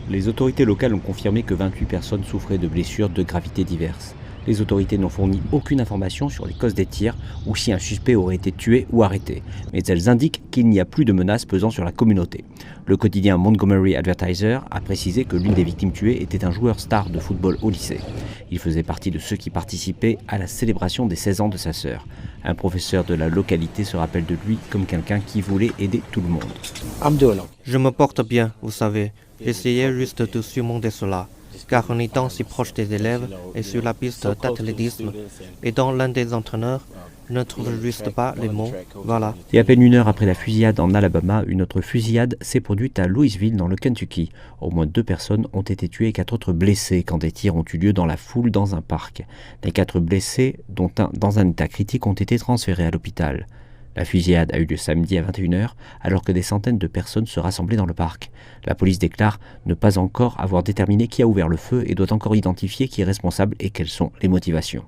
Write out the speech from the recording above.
Les autorités locales ont confirmé que 28 personnes souffraient de blessures de gravité diverses. Les autorités n'ont fourni aucune information sur les causes des tirs ou si un suspect aurait été tué ou arrêté, mais elles indiquent qu'il n'y a plus de menaces pesant sur la communauté. Le quotidien Montgomery Advertiser a précisé que l'une des victimes tuées était un joueur star de football au lycée. Il faisait partie de ceux qui participaient à la célébration des 16 ans de sa sœur. Un professeur de la localité se rappelle de lui comme quelqu'un qui voulait aider tout le monde. Je me porte bien, vous savez. J'essayais juste de surmonter cela, car en étant si proche des élèves et sur la piste d'athlétisme, étant l'un des entraîneurs, je ne trouve juste pas les mots, voilà. Et à peine une heure après la fusillade en Alabama, une autre fusillade s'est produite à Louisville dans le Kentucky. Au moins 2 personnes ont été tuées et 4 autres blessées quand des tirs ont eu lieu dans la foule dans un parc. Les 4 blessés, dont un dans un état critique, ont été transférés à l'hôpital. La fusillade a eu lieu samedi à 21h, alors que des centaines de personnes se rassemblaient dans le parc. La police déclare ne pas encore avoir déterminé qui a ouvert le feu et doit encore identifier qui est responsable et quelles sont les motivations.